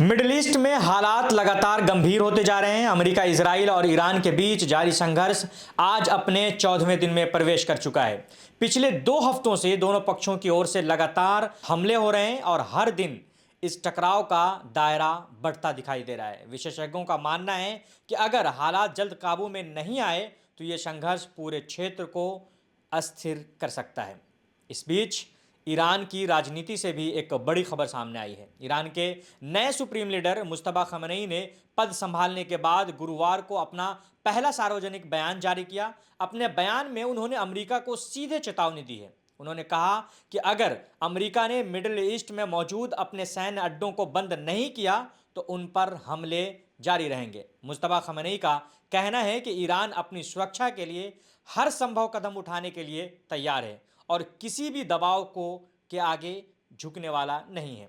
Middle east में हालात लगातार गंभीर होते जा रहे हैं। अमेरिका, इजराइल और ईरान के बीच जारी संघर्ष आज अपने 14वें दिन में प्रवेश कर चुका है। पिछले 2 हफ्तों से दोनों पक्षों की ओर से लगातार हमले हो रहे हैं और हर दिन इस टकराव का दायरा बढ़ता दिखाई दे रहा है। विशेषज्ञों का मानना है कि अगर हालात जल्द काबू में नहीं आए तो ये संघर्ष पूरे क्षेत्र को अस्थिर कर सकता है। इस बीच ईरान की राजनीति से भी एक बड़ी खबर सामने आई है। ईरान के नए सुप्रीम लीडर मुस्तफा खamenei ने पद संभालने के बाद गुरुवार को अपना पहला सार्वजनिक बयान जारी किया। अपने बयान में उन्होंने अमेरिका को सीधे चेतावनी दी है। उन्होंने कहा कि अगर अमेरिका ने मिडिल ईस्ट में मौजूद अपने सैन्य अड्डों को बंद नहीं किया तो उन पर हमले जारी रहेंगे। मुस्तफा खamenei का कहना है कि ईरान अपनी सुरक्षा के लिए हर संभव कदम उठाने के लिए तैयार है और किसी भी दबाव को के आगे झुकने वाला नहीं है।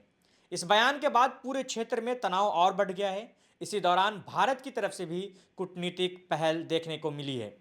इस बयान के बाद पूरे क्षेत्र में तनाव और बढ़ गया है। इसी दौरान भारत की तरफ से भी कूटनीतिक पहल देखने को मिली है।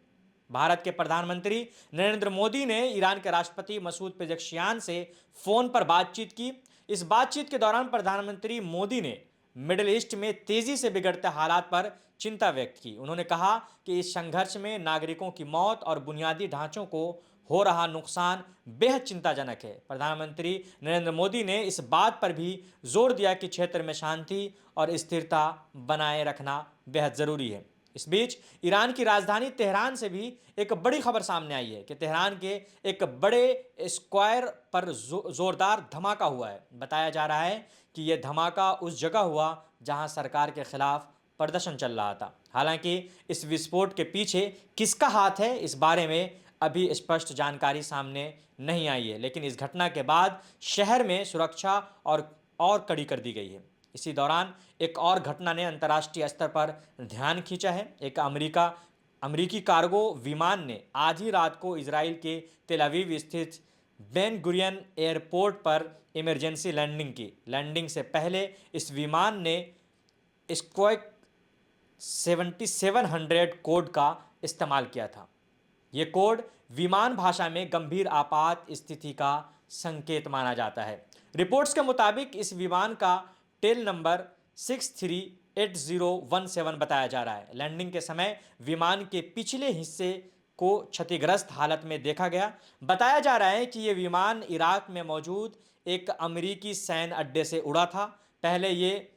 भारत के प्रधानमंत्री नरेंद्र मोदी ने ईरान के राष्ट्रपति मसूद पेज़ेश्कियान से फोन पर बातचीत की। इस बातचीत के दौरान प्रधानमंत्री मोदी ने मिडिल ईस्ट में तेजी से बिगड़ते हालात पर चिंता व्यक्त की। उन्होंने कहा कि इस संघर्ष में नागरिकों की मौत और बुनियादी ढांचों को हो रहा नुकसान बेहद चिंताजनक है। प्रधानमंत्री नरेंद्र मोदी ने इस बात पर भी जोर दिया कि क्षेत्र में शांति और स्थिरता बनाए रखना बेहद जरूरी है। इस बीच ईरान की राजधानी तेहरान से भी एक बड़ी खबर सामने आई है कि तेहरान के एक बड़े स्क्वायर पर जोरदार धमाका हुआ है। बताया जा रहा है कि यह धमाका उस जगह हुआ जहां सरकार के खिलाफ प्रदर्शन चल रहा था। हालांकि इस विस्फोट के पीछे किसका हाथ है, इस बारे में अभी स्पष्ट जानकारी सामने नहीं आई है, लेकिन इस घटना के बाद शहर में सुरक्षा और कड़ी कर दी गई है। इसी दौरान एक और घटना ने अंतर्राष्ट्रीय स्तर पर ध्यान खींचा है। एक अमेरिकी कार्गो विमान ने आधी रात को इजराइल के तेल अवीव स्थित बेन गुरियन एयरपोर्ट पर इमरजेंसी लैंडिंग की। लैंडिंग से पहले इस विमान ने स्क्वाड 7700 कोड का इस्तेमाल किया था। ये कोड विमान भाषा में गंभीर आपात स्थिति का संकेत माना जाता है। रिपोर्ट्स के मुताबिक इस विमान का टेल नंबर 638017 बताया जा रहा है। लैंडिंग के समय विमान के पिछले हिस्से को क्षतिग्रस्त हालत में देखा गया। बताया जा रहा है कि यह विमान इराक में मौजूद एक अमेरिकी सैन्य अड्डे से उड़ा था। पहले ये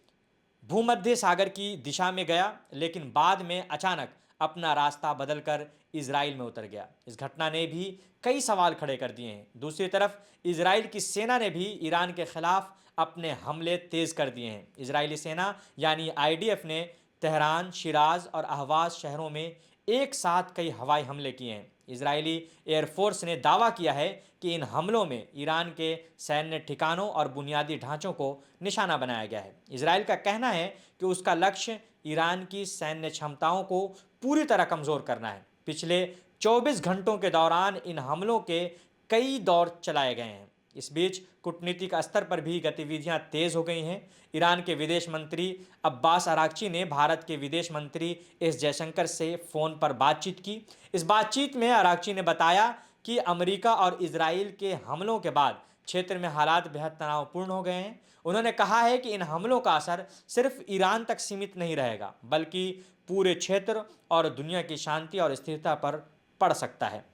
भूमध्य सागर की दिशा में गया, लेकिन बाद में अचानक अपना रास्ता बदलकर इजराइल में उतर गया। इस घटना ने भी कई सवाल खड़े कर दिए हैं। दूसरी तरफ इजराइल की सेना ने भी ईरान के खिलाफ अपने हमले तेज कर दिए हैं। इजरायली सेना यानी आईडीएफ ने तेहरान, शिराज और अहवाज शहरों में एक साथ कई हवाई हमले किए हैं। इजरायली एयरफोर्स ने दावा किया है कि इन हमलों में ईरान के सैन्य ठिकानों और बुनियादी ढांचों को निशाना बनाया गया है। इजराइल का कहना है कि उसका लक्ष्य ईरान की सैन्य क्षमताओं को पूरी तरह कमजोर करना है। पिछले 24 घंटों के दौरान इन हमलों के कई दौर चलाए गए हैं। इस बीच कूटनीतिक स्तर पर भी गतिविधियां तेज हो गई हैं। ईरान के विदेश मंत्री अब्बास अराक्ची ने भारत के विदेश मंत्री एस जयशंकर से फोन पर बातचीत की। इस बातचीत में अराक्ची ने बताया कि अमेरिका और इजराइल के हमलों के बाद क्षेत्र में हालात बेहद तनावपूर्ण हो गए हैं। उन्होंने कहा है कि इन हमलों का असर सिर्फ ईरान तक सीमित नहीं रहेगा, बल्कि पूरे क्षेत्र और दुनिया की शांति और स्थिरता पर पड़ सकता है।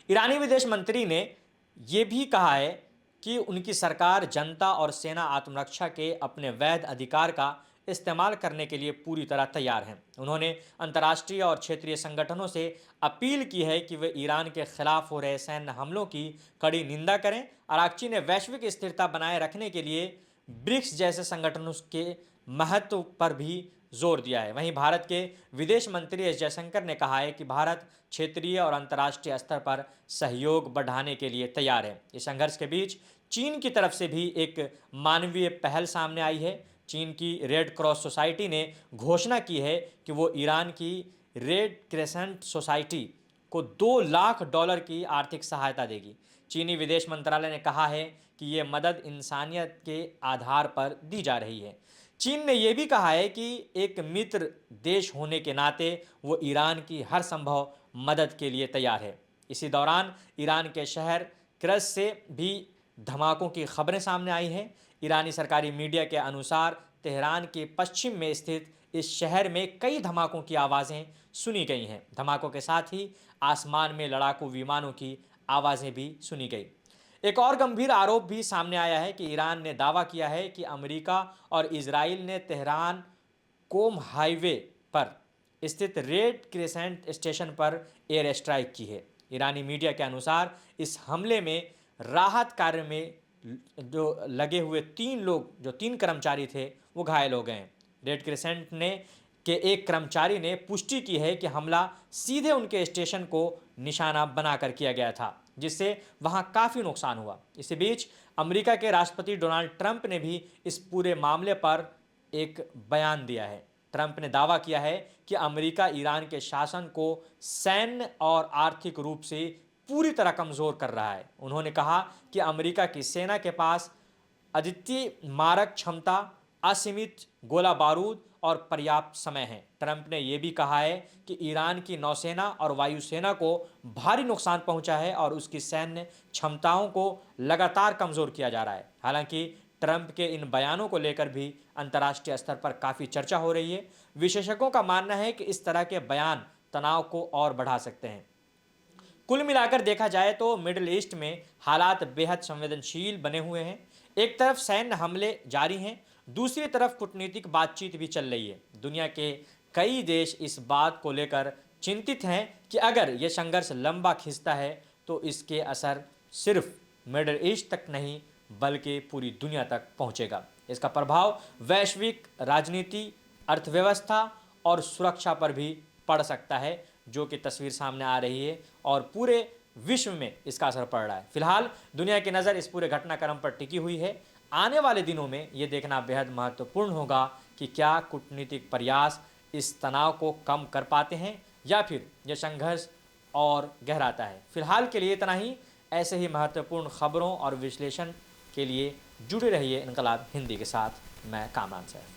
ईरानी विदेश मंत्री ने यह भी कहा है कि उनकी सरकार जनता और सेना आत्मरक्षा के अपने वैध अधिकार का इस्तेमाल करने के लिए पूरी तरह तैयार हैं। उन्होंने अंतर्राष्ट्रीय और क्षेत्रीय संगठनों से अपील की है कि वे ईरान के खिलाफ हो रहे सैन्य हमलों की कड़ी निंदा करें। अराक्ची ने वैश्विक स्थिरता बनाए रखने के लिए ब्रिक्स जैसे संगठनों के महत्व पर भी जोर दिया है। वहीं भारत के विदेश मंत्री एस जयशंकर ने कहा है कि भारत क्षेत्रीय और अंतर्राष्ट्रीय स्तर पर सहयोग बढ़ाने के लिए तैयार है। इस संघर्ष के बीच चीन की तरफ से भी एक मानवीय पहल सामने आई है। चीन की रेड क्रॉस सोसाइटी ने घोषणा की है कि वो ईरान की रेड क्रेसेंट सोसाइटी को $2 लाख की आर्थिक सहायता देगी। चीनी विदेश मंत्रालय ने कहा है कि ये मदद इंसानियत के आधार पर दी जा रही है। चीन ने यह भी कहा है कि एक मित्र देश होने के नाते वो ईरान की हर संभव मदद के लिए तैयार है। इसी दौरान ईरान के शहर करज से भी धमाकों की खबरें सामने आई हैं। ईरानी सरकारी मीडिया के अनुसार तेहरान के पश्चिम में स्थित इस शहर में कई धमाकों की आवाज़ें सुनी गई हैं। धमाकों के साथ ही आसमान में लड़ाकू विमानों की आवाज़ें भी सुनी गई। एक और गंभीर आरोप भी सामने आया है कि ईरान ने दावा किया है कि अमेरिका और इजराइल ने तेहरान कोम हाईवे पर स्थित रेड क्रिसेंट स्टेशन पर एयर स्ट्राइक की है। ईरानी मीडिया के अनुसार इस हमले में राहत कार्य में जो लगे हुए 3 कर्मचारी थे वो घायल हो गए हैं। रेड क्रिसेंट ने के एक कर्मचारी ने पुष्टि की है कि हमला सीधे उनके स्टेशन को निशाना बनाकर किया गया था, जिससे वहां काफ़ी नुकसान हुआ। इसी बीच अमेरिका के राष्ट्रपति डोनाल्ड ट्रंप ने भी इस पूरे मामले पर एक बयान दिया है। ट्रंप ने दावा किया है कि अमेरिका ईरान के शासन को सैन्य और आर्थिक रूप से पूरी तरह कमज़ोर कर रहा है। उन्होंने कहा कि अमेरिका की सेना के पास अद्वितीय मारक क्षमता, असीमित गोला बारूद और पर्याप्त समय है। ट्रंप ने यह भी कहा है कि ईरान की नौसेना और वायुसेना को भारी नुकसान पहुंचा है और उसकी सैन्य क्षमताओं को लगातार कमज़ोर किया जा रहा है। हालांकि ट्रंप के इन बयानों को लेकर भी अंतर्राष्ट्रीय स्तर पर काफ़ी चर्चा हो रही है। विशेषज्ञों का मानना है कि इस तरह के बयान तनाव को और बढ़ा सकते हैं। कुल मिलाकर देखा जाए तो मिडिल ईस्ट में हालात बेहद संवेदनशील बने हुए हैं। एक तरफ सैन्य हमले जारी हैं, दूसरी तरफ कूटनीतिक बातचीत भी चल रही है। दुनिया के कई देश इस बात को लेकर चिंतित हैं कि अगर यह संघर्ष लंबा खिंचता है तो इसके असर सिर्फ मिडिल ईस्ट तक नहीं बल्कि पूरी दुनिया तक पहुंचेगा। इसका प्रभाव वैश्विक राजनीति, अर्थव्यवस्था और सुरक्षा पर भी पड़ सकता है, जो कि तस्वीर सामने आ रही है और पूरे विश्व में इसका असर पड़ रहा है। फिलहाल दुनिया की नज़र इस पूरे घटनाक्रम पर टिकी हुई है। आने वाले दिनों में ये देखना बेहद महत्वपूर्ण होगा कि क्या कूटनीतिक प्रयास इस तनाव को कम कर पाते हैं या फिर यह संघर्ष और गहराता है। फिलहाल के लिए इतना ही। ऐसे ही महत्वपूर्ण खबरों और विश्लेषण के लिए जुड़े रहिए इनकलाब हिंदी के साथ। मैं कामरान सैफ।